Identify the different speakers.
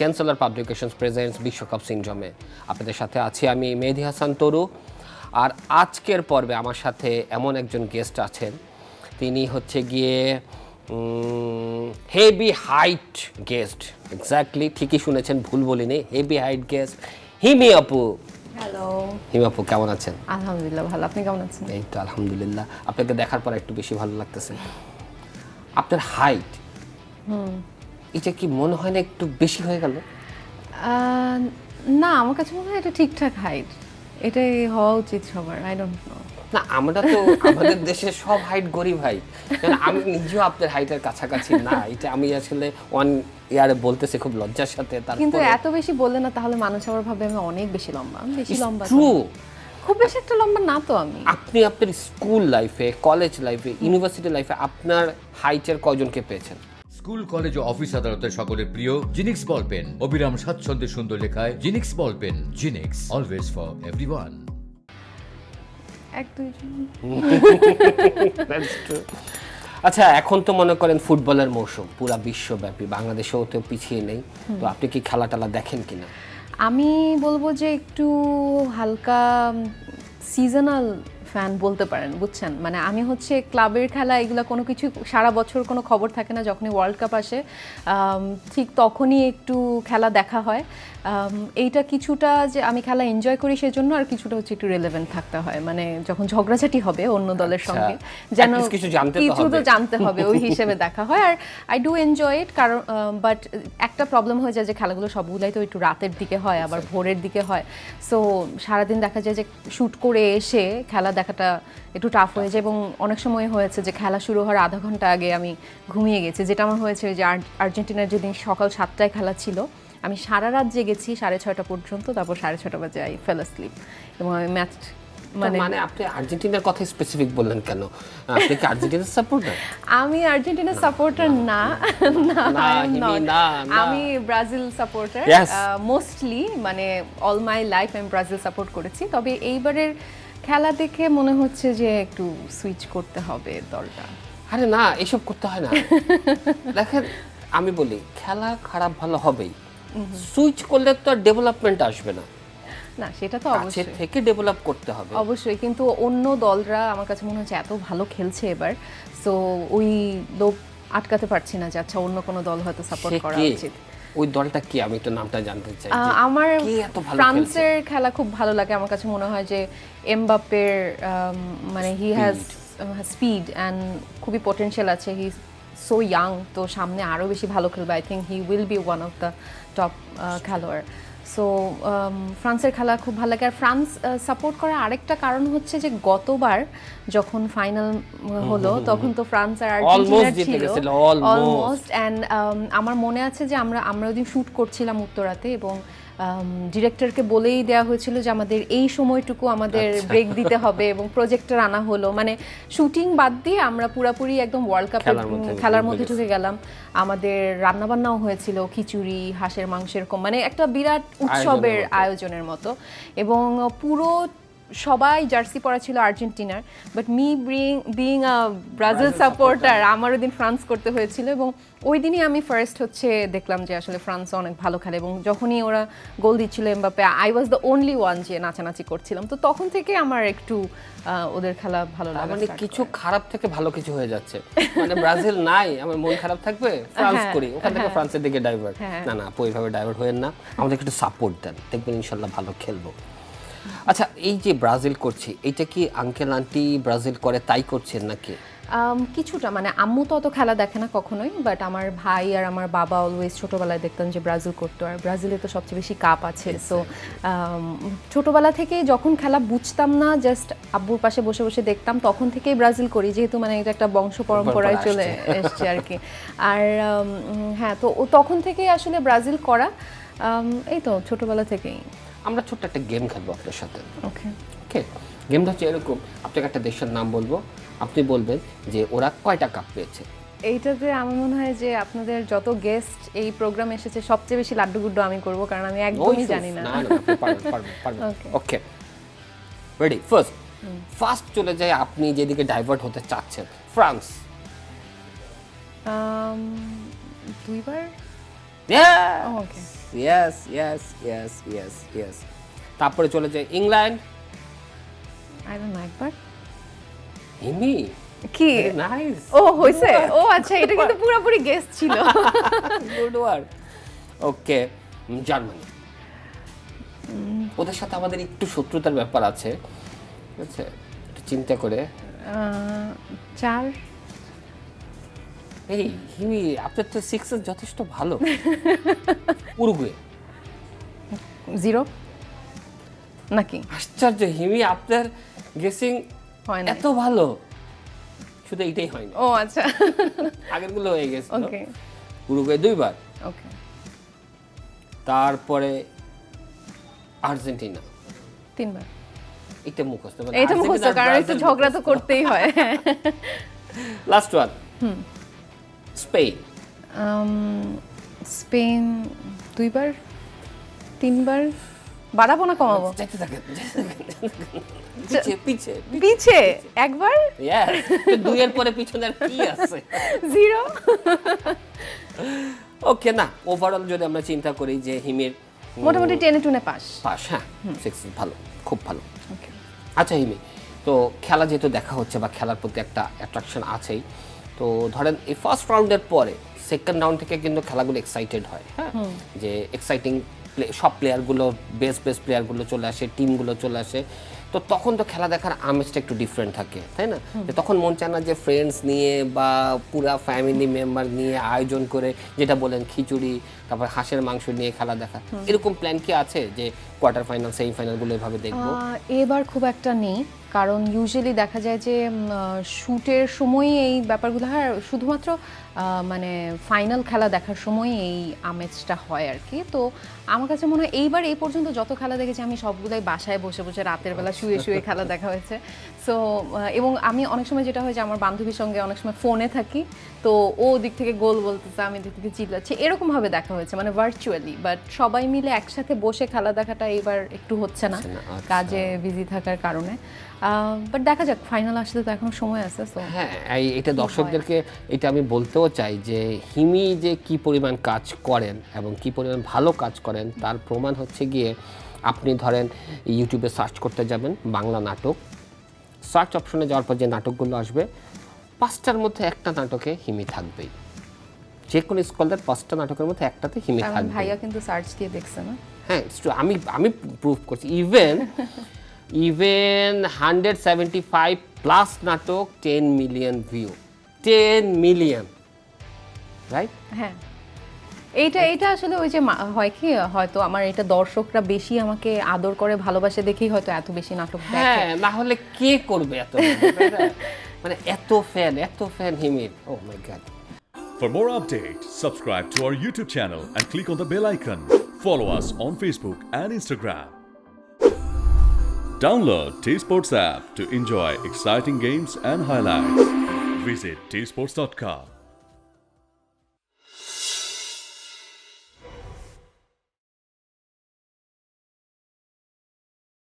Speaker 1: Chancellor publications presents বিশ্বকাপ সিনড্রোমে। আপনাদের সাথে আছি আমি মেহেদী হাসান তরু। আর আজকের পর্বে আমার সাথে এমন একজন গেস্ট আছেন, তিনি হচ্ছে গিয়ে হেভি হাইট গেস্ট। এক্স্যাক্টলি ঠিকই শুনেছেন, ভুল বলিনি, হেভি হাইট গেস্ট হিমি আপু।
Speaker 2: হ্যালো
Speaker 1: হিমি আপু কেমন আছেন?
Speaker 2: আলহামদুলিল্লাহ ভালো, আপনি কেমন আছেন?
Speaker 1: এই তো আলহামদুলিল্লাহ, আপনাকে দেখার পর একটু বেশি ভালো লাগতেছে। আপনার হাইট, এটা কি মনে হয় না একটু বেশি হয়ে গেল?
Speaker 2: না, আমার কাছে মনে হয় এটা ঠিকঠাক হাইট, এটাই হওয়া উচিত সবার। I don't know.
Speaker 1: না, আমরা তো আমাদের দেশে সব হাইট গরিব হাইট, আমি নিজেও আপনার হাইটের কাছাকাছি না। এটা আমি আসলে ওয়ান ইয়ারে বলতেছি খুব লজ্জার সাথে।
Speaker 2: কিন্তু এত বেশি বললে না, তাহলে মানুষ আবার ভাবে আমি অনেক বেশি লম্বা। আমি বেশি লম্বা
Speaker 1: ট্রু,
Speaker 2: খুব বেশি একটা লম্বা না তো আমি।
Speaker 1: আপনি আপনার স্কুল লাইফে, কলেজ লাইফে, ইউনিভার্সিটি লাইফে আপনার হাইটের কয়জনকে পেয়েছেন?
Speaker 3: স্কুল, কলেজ ও অফিস আদালতের সকলের প্রিয় জিনিক্স বল পেন, অবিরাম স্বাচ্ছন্দ্যে সুন্দর লেখায় Genix ball pen. Genix, always for everyone.
Speaker 2: এক দুইজন।
Speaker 1: আচ্ছা, এখন তো মনে করেন ফুটবলের মৌসুম পুরা বিশ্বব্যাপী, বাংলাদেশেও তো পিছিয়ে নেই। তো আপনি কি খেলা টেলা দেখেন কিনা?
Speaker 2: আমি বলবো যে একটু হালকা সিজনাল ফ্যান বলতে পারেন, বুঝছেন? মানে আমি হচ্ছে ক্লাবের খেলা এগুলো কোনো কিছু সারা বছর কোনো খবর থাকে না। যখনই ওয়ার্ল্ড কাপ আসে ঠিক তখনই একটু খেলা দেখা হয়। এইটা কিছুটা যে আমি খেলা এনজয় করি সেজন্য, আর কিছুটা হচ্ছে একটু রিলেভেন্ট থাকতে হয়। মানে যখন ঝগড়াঝাটি হবে অন্য দলের সঙ্গে, যেন কিছু তো জানতে হবে ওই হিসেবে দেখা হয়। আর আই ডু এনজয় ইট, কারণ বাট একটা প্রবলেম হয়ে যায় যে খেলাগুলো সবগুলাই তো একটু রাতের দিকে হয়, আবার ভোরের দিকে হয়। সো সারাদিন দেখা যায় যে শ্যুট করে এসে খেলা দেখাটা একটু টাফ হয়ে যায়। এবং অনেক সময় হয়েছে যে খেলা শুরু হওয়ার আধা ঘন্টা আগে আমি ঘুমিয়ে গেছি। যেটা আমার হয়েছে যে আর্জেন্টিনার যেদিন সকাল 7টায় খেলা ছিল, আমি সারা রাত জেগেছি 6:30 পর্যন্ত, তারপর 6:30 বাজে আই ফেল আসলিপ। এবং আমি ম্যাচ
Speaker 1: মানে আপনি আর্জেন্টিনার কথা স্পেসিফিক বললেন কেন? আপনি কি আর্জেন্টিনার সাপোর্টার?
Speaker 2: আমি আর্জেন্টিনার সাপোর্টার না, আমি ব্রাজিল সাপোর্টার মোস্টলি। মানে অল মাই লাইফ আমি ব্রাজিল সাপোর্ট করেছি। তবে এইবারের খেলা দেখে মনে হচ্ছে যে একটু সুইচ করতে হবে দলটা।
Speaker 1: আরে না, এসব করতে হয় না। দেখেন, আমি বলি খেলা খারাপ ভালো হবেই, সুইচ করলে তো আর ডেভেলপমেন্ট আসবে না।
Speaker 2: না, সেটা তো অবশ্যই
Speaker 1: থেকে ডেভেলপ করতে হবে
Speaker 2: অবশ্যই। কিন্তু অন্য দলরা আমার কাছে মনে হচ্ছে এত ভালো খেলছে এবার, সো ওই লোভ আটকাতে পারছি না যে আচ্ছা অন্য কোনো দল হয়তো সাপোর্ট করা উচিত।
Speaker 1: ওই দলটা কি, আমি একটু নামটা জানতে চাই।
Speaker 2: আমার ফ্রান্সের খেলা খুব ভালো লাগে। আমার কাছে মনে হয় যে এমবাপ্পের মানে হি হ্যাজ স্পিড অ্যান্ড খুবই পটেনশিয়াল আছে। হি সো ইয়াং, তো সামনে আরও বেশি ভালো খেলবে। I think he will be one of the top খেলোয়াড়। সো ফ্রান্সের খেলা খুব ভালো লাগে। আর ফ্রান্স সাপোর্ট করার আরেকটা কারণ হচ্ছে যে গতবার যখন ফাইনাল হলো তখন তো ফ্রান্স আর আর্জেন্টিনা ছিল অলমোস্ট। অ্যান্ড আমার মনে আছে যে আমরা ওদিন শ্যুট করছিলাম উত্তরাতে, এবং ডিরেক্টরকে বলেই দেওয়া হয়েছিল যে আমাদের এই সময়টুকু আমাদের ব্রেক দিতে হবে, এবং প্রজেক্টর আনা হলো। মানে শুটিং বাদ দিয়ে আমরা পুরাপুরি একদম ওয়ার্ল্ড কাপের খেলার মধ্যে ঢুকে গেলাম। আমাদের রান্নাবান্নাও হয়েছিল, রিচুরি, হাঁসের মাংস, এরকম মানে একটা বিরাট উৎসবের আয়োজনের মতো। এবং পুরো সবাই জার্সি পরা ছিল আর্জেন্টিনার, but me being a Brazil supporter আমার ওই দিন ফ্রান্স করতে হয়েছিল। এবং ওই দিনই আমি ফার্স্ট হচ্ছে দেখলাম যে আসলে ফ্রান্স অনেক ভালো খেলে। এবং যখনই ওরা গোল দিচ্ছিল Mbappe, I was the only one যে নাচানাচি করছিলাম। তো তখন থেকে আমার একটু ওদের খেলা ভালো লাগে।
Speaker 1: মানে কিছু খারাপ থেকে ভালো কিছু হয়ে যাচ্ছে। মানে ব্রাজিল নাই, আমার মন খারাপ থাকবে, ফ্রান্স করি, ওখান থেকে ফ্রান্সের দিকে ডাইভার্ট। না না, ওইভাবে ডাইভার্ট হয়েন না, আমাদের একটু সাপোর্ট দেন, দেখবেন ইনশাল্লাহ ভালো খেলবো। আচ্ছা, এই যে ব্রাজিল করছি, এটা কি আঙ্কেল আন্টি ব্রাজিল করে তাই করছেন নাকি?
Speaker 2: কিছুটা, মানে আম্মু তো অত খেলা দেখে না কখনোই, বাট আমার ভাই আর আমার বাবা অলওয়েজ ছোটোবেলায় দেখতাম যে ব্রাজিল করতো। আর ব্রাজিলে তো সবচেয়ে বেশি কাপ আছে। সো ছোটোবেলা থেকে যখন খেলা বুঝতাম না, জাস্ট আব্বুর পাশে বসে বসে দেখতাম, তখন থেকেই ব্রাজিল করি, যেহেতু মানে এটা একটা বংশ পরম্পরায় চলে এসছে আর কি। আর হ্যাঁ, তো তখন থেকেই আসলে ব্রাজিল করা, এই তো ছোটোবেলা থেকেই।
Speaker 1: আমরা ছোট্ট একটা গেম খেলবো আপনার সাথে।
Speaker 2: ওকে
Speaker 1: ওকে, গেমটা হচ্ছে এরকম, আপনাকে একটা দেশের নাম বলবো, আপনি বলবেন যে ওরা কয়টা কাপ পেয়েছে।
Speaker 2: এইটাতে আমার মনে হয় যে আপনাদের যত গেস্ট এই প্রোগ্রামে এসেছে সবচেয়ে বেশি লাড্ডু গুড্ডু আমি করব, কারণ আমি একদমই জানি না।
Speaker 1: না না, আপনি পারবেন। ওকে, রেডি, ফার্স্ট চলে যায় আপনি যেদিকে ডাইভার্ট হতে চাচ্ছেন। ফ্রান্স
Speaker 2: 2বার।
Speaker 1: Okay, yes yes yes yes yes. তারপরে চলে যায় ইংল্যান্ড।
Speaker 2: আই ডোন্ট নো একবার
Speaker 1: হিমি,
Speaker 2: কি
Speaker 1: নাইস,
Speaker 2: ও হইছে, ও আচ্ছা এটা কিন্তু পুরোপুরি গেস ছিল।
Speaker 1: Good work. Okay, Germany. ওদের সাথে আমাদের একটু শত্রুতার ব্যাপার আছে, ঠিক আছে, একটু চিন্তা করে।
Speaker 2: 4
Speaker 1: এই হিমি, আপনার তো সিক্সেস যথেষ্ট ভালো। উরুগুয়ে।
Speaker 2: 0 নাকি
Speaker 1: আশ্চর্য হিমি, আপনার গেসিং
Speaker 2: হয় না?
Speaker 1: এত ভালো, শুধু এইটাই হয়নি,
Speaker 2: ও আচ্ছা,
Speaker 1: আগেরগুলো হয়ে গেছে।
Speaker 2: ওকে
Speaker 1: উরুগুয়ে 2 বার।
Speaker 2: ওকে,
Speaker 1: তারপরে আর্জেন্টিনা,
Speaker 2: 3 বার।
Speaker 1: এটা মুখস্থ,
Speaker 2: এটা মুখস্থ, কারণ একটু ঝগড়া তো করতেই হয়।
Speaker 1: Last one, Spain.
Speaker 2: স্পেন 2 বার, 3 বার, বাড়াবো না কমাবো?
Speaker 1: যেতে থাকেন, পিছে পিছে।
Speaker 2: পিছে একবার,
Speaker 1: ইয়েস, তো 2 এর পরে পিছনে আর কি আছে?
Speaker 2: 0।
Speaker 1: ওকে, না ওভারঅল যদি আমরা চিন্তা করি যে হিমির
Speaker 2: মোটামুটি 10-2 পাস।
Speaker 1: পাস, হ্যাঁ, সিক্স ভালো, খুব ভালো।
Speaker 2: ওকে,
Speaker 1: আচ্ছা হিমি, তো খেলা যেহেতু দেখা হচ্ছে বা খেলার প্রতি একটা অ্যাট্রাকশন আছেই, তো ধরেন এই ফার্স্ট রাউন্ডের পরে সেকেন্ড রাউন্ড থেকে কিন্তু খেলাগুলো এক্সাইটেড হয়, হ্যাঁ, যে এক্সাইটিং সব প্লেয়ারগুলো, বেস্ট প্লেয়ারগুলো চলে আসে, টিমগুলো চলে আসে, তো তখন তো খেলা দেখার আমেজটা একটু ডিফারেন্ট থাকে, তাই না? যে তখন মন চায় না যে ফ্রেন্ডস নিয়ে বা পুরা ফ্যামিলি মেম্বার নিয়ে আয়োজন করে, যেটা বলেন খিচুড়ি, তারপর হাঁসের মাংস নিয়ে খেলা দেখা, এরকম প্ল্যান কি আছে যে কোয়ার্টার ফাইনাল, সেমিফাইনালগুলো এভাবে দেখবো?
Speaker 2: এবার খুব একটা নেই, কারণ ইউজুয়ালি দেখা যায় যে শুটের সময়ই এই ব্যাপারগুলো হয়, আর শুধুমাত্র মানে ফাইনাল খেলা দেখার সময় এই আমেজটা হয় আর কি। তো আমার কাছে মনে হয় এইবার এই পর্যন্ত যত খেলা দেখেছি আমি সবগুলাই বাসায় বসে বসে রাতের বেলা শুয়ে শুয়ে খেলা দেখা হয়েছে। সো এবং আমি অনেক সময় যেটা হয় যে আমার বান্ধবীর সঙ্গে অনেক সময় ফোনে থাকি, তো ও দিক থেকে গোল বলতেছে, আমি দিক থেকে চিল্লাচ্ছি, এরকমভাবে দেখা হয়েছে, মানে ভার্চুয়ালি। বাট সবাই মিলে একসাথে বসে খেলা দেখাটা এবার একটু হচ্ছে না, কাজে বিজি থাকার কারণে। বাট দেখা যাক, ফাইনাল আসতে তো এখনো সময় আছে। সো
Speaker 1: হ্যাঁ, এটা দর্শকদেরকে এটা আমি বলতেও চাই যে হিমি যে কি পরিমাণ কাজ করেন এবং কি পরিমাণ ভালো কাজ করেন তার প্রমাণ হচ্ছে গিয়ে, আপনি ধরেন ইউটিউবে সার্চ করতে যাবেন বাংলা নাটক, সার্চ অপশনে যাওয়ার পর যে নাটকগুলো আসবে 5টার মধ্যে একটা নাটকে হিমি থাকবেই। যে কোনো স্কলার 5টা নাটকের মধ্যে একটাতে হিমি থাকবে।
Speaker 2: ভাইয়া কিন্তু সার্চ দিয়ে দেখছে না?
Speaker 1: হ্যাঁ, আমি প্রুফ করছি। ইভেন 175 প্লাস নাটক 10 মিলিয়ন ভিউ, 10 মিলিয়ন, রাইট?
Speaker 2: হ্যাঁ, এইটা আসলে ওই যে হয় কি, হয়তো আমার এটা দর্শকরা বেশি আমাকে আদর করে ভালোবাসে দেখেই হয়তো এত বেশি নাটক দেখে।
Speaker 1: হ্যাঁ, না হলে কে করবে এত, মানে এত ফ্যান হিমির। Oh my god.
Speaker 4: For more updates, subscribe to our YouTube channel and click on the bell icon. Follow us on Facebook and Instagram. Download T-Sports app to enjoy exciting games and highlights. Visit tsports.com.